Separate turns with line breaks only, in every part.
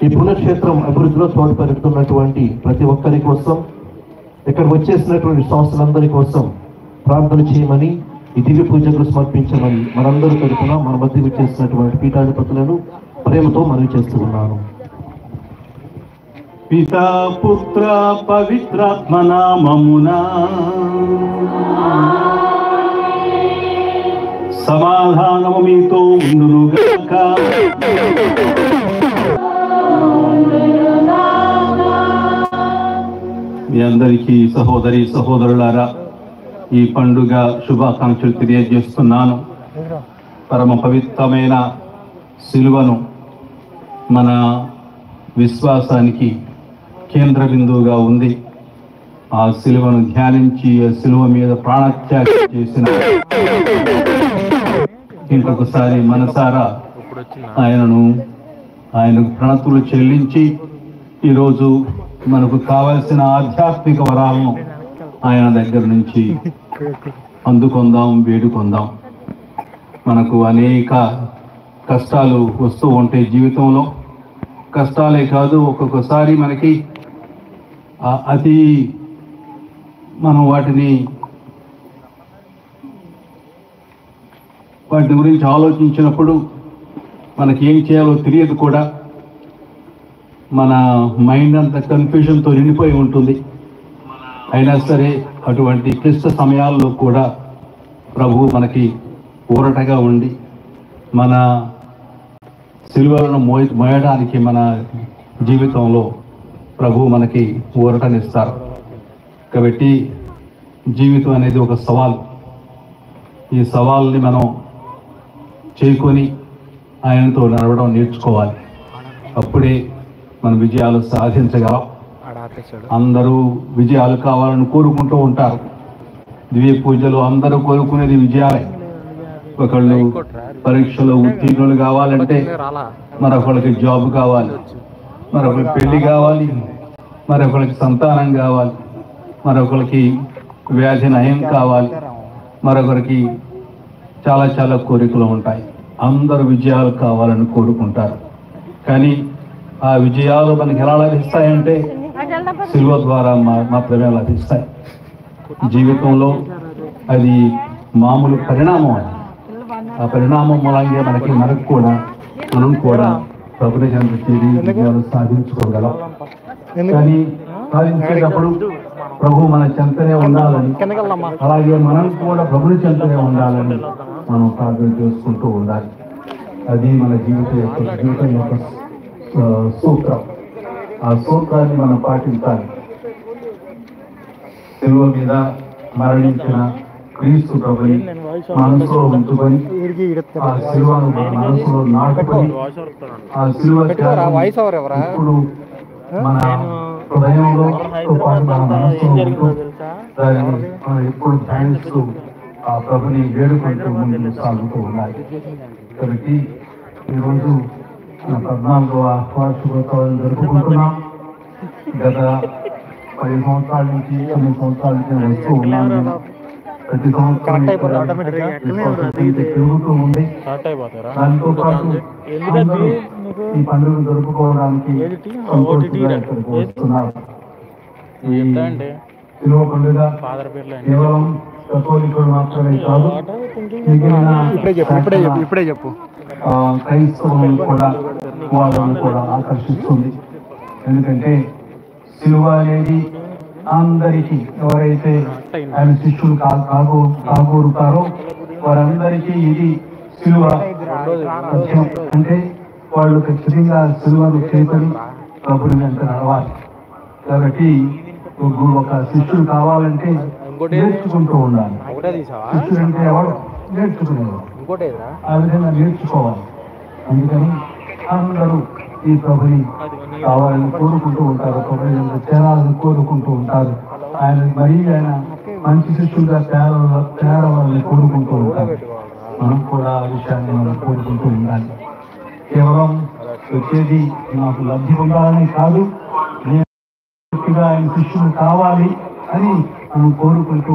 ఈ పుణ్యక్షేత్రం అభివృద్ధిలో తోడ్పడుతున్నటువంటి ప్రతి ఒక్కరి కోసం, ఇక్కడ వచ్చేసినటువంటి సంస్థలందరి కోసం ప్రార్థన చేయమని, ఈ దివ్య పూజలు సమర్పించమని మనందరూ తరపున మన మధ్య వచ్చేసినటువంటి పీఠాధిపతులను ప్రేమతో మనవి చేస్తూ ఉన్నాను.
పితా పుత్ర పవిత్రాత్మ నామమునా సమాధానము మీతో ఉండునుగాక. మీ అందరికీ సహోదరి సహోదరులారా ఈ పండుగ శుభాకాంక్షలు తెలియజేస్తున్నాను. పరమ పవిత్రమైన సిలువను మన విశ్వాసానికి కేంద్ర బిందువుగా ఉంది. ఆ సిలువను ధ్యానించి ఆ సిలువ మీద ప్రాణత్యాగం చేసిన ఇంకొకసారి మనసారా ఆయనకు ప్రణతులు చెల్లించి ఈరోజు మనకు కావలసిన ఆధ్యాత్మిక వరాలను ఆయన దగ్గర నుంచి అందుకుందాం, వేడుకుందాం. మనకు అనేక కష్టాలు వస్తూ ఉంటాయి జీవితంలో. కష్టాలే కాదు, ఒక్కొక్కసారి మనకి మనం వాటి గురించి ఆలోచించినప్పుడు మనకి ఏం చేయాలో తెలియదు కూడా. మన మైండ్ అంతా కన్ఫ్యూజన్తో నిండిపోయి ఉంటుంది. అయినా సరే అటువంటి క్లిష్ట సమయాల్లో కూడా ప్రభువు మనకి ఊరటగా ఉండి మన సిలువలను మోయడానికి మన జీవితంలో ప్రభువు మనకి ఊరటనిస్తారు. కాబట్టి జీవితం అనేది ఒక సవాల్. ఈ సవాల్ని మనం చేకొని ఆయనతో నడవడం నేర్చుకోవాలి. అప్పుడే మన విజయాలు సాధించగలం. అందరూ విజయాలు కావాలని కోరుకుంటూ ఉంటారు. దివ్య పూజలు అందరూ కోరుకునేది విజయాలే. ఒకళ్ళు పరీక్షలో ఉత్తీర్ణులు కావాలంటే మరొకళ్ళకి జాబ్ కావాలి, మరొకరికి పెళ్లి కావాలి, మరొకరికి సంతానం కావాలి, మరొకరికి వ్యాధి నయం కావాలి, మరొకరికి చాలా చాలా కోరికలు ఉంటాయి. అందరూ విజయాలు కావాలని కోరుకుంటారు. కానీ ఆ విజయాలు మనకి ఎలా లభిస్తాయంటే సిలువ ద్వారా మాత్రమే లభిస్తాయి. జీవితంలో అది మామూలు పరిణామం. అది ఆ పరిణామం మూలంగా మనం కూడా ప్రభుని చెంత చేరి విజయాలు సాధించుకోగలం. కానీ సాధించేటప్పుడు ప్రభు మన చెంతనే ఉండాలని, అలాగే మనం కూడా ప్రభుని చెంతనే ఉండాలని మనం ప్రార్థన చేసుకుంటూ ఉండాలి. అది మన జీవితం యొక్క సూత్రం. ఆ సూత్రాన్ని మనం పాటించాలి. సిలువ మీద మరణించిన క్రీస్తు ప్రభుని మనసులో ఉంచుకొని, ఆ సిలువను మనసులో నాటుకొని, ఆ సిలువ ఇప్పుడు మన హృదయంలో మన మనసులో ఉంటూ దాన్ని మనం ఎప్పుడు ధ్యానిస్తూ ఆ ప్రభుని వేడుకుంటూ ముందుకు సాగుతూ ఉండాలి. కాబట్టి ఈరోజు 14వ వార్షికోత్సవాన్ని జరుపుకుంటున్నాం. గత 10 సంవత్సరాల నుంచి 9 సంవత్సరాల నుంచి వస్తూ ఉన్నాను. నేను ప్రతి సంవత్సరం తిరుగుతూ ఉంది. దాంతో పాటు అందరూ ఈ పండుగను జరుపుకోవడానికి సంతోషంగా ఇక్కడికి వస్తున్నారు. ఈ సిలువ పండుగ కేవలం కథోలికులు మాత్రమే కాదు, క్రైస్తవులను కూడా వాళ్ళను కూడా ఆకర్షిస్తుంది. ఎందుకంటే సిలువ అనేది అందరికీ, ఎవరైతే ఆయన శిష్యులు కాగోరుతారో వారందరికీ ఇది సిలువ సత్యం. అంటే వాళ్ళు ఖచ్చితంగా సిలువను చేతులు ప్రభుని వెంట నడవాలి. కాబట్టి ఒక శిష్యుడు కావాలంటే నేర్చుకుంటూ ఉండాలి. శిష్యుడు అంటే ఎవరు? నేర్చుకునేవారు. ఆ విధంగా నేర్చుకోవాలి. అందుకని అందరూ ఈ ప్రభుని కావాలని కోరుకుంటూ ఉంటారు. ప్రభుని చేరాలని కోరుకుంటూ ఉంటారు. ఆయన మంచి శిష్యులుగా తయారవ్వాలని కోరుకుంటూ ఉంటారు. మనం కూడా ఆ విషయాన్ని మనం కోరుకుంటూ ఉండాలి. కేవలం వచ్చేది నాకు లబ్ధి పొందాలని కాదు, నేను ఆయన శిష్యులు కావాలి అని మనం కోరుకుంటూ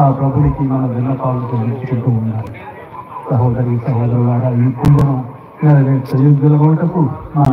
ఆ ప్రభునికి మన విన్నపాలు చెల్లించుకుంటూ ఉండాలి. సహోదరి సహోదరులారా, ఈ పూజను నెరవేర్చ యోగ్యుల కొరకు మన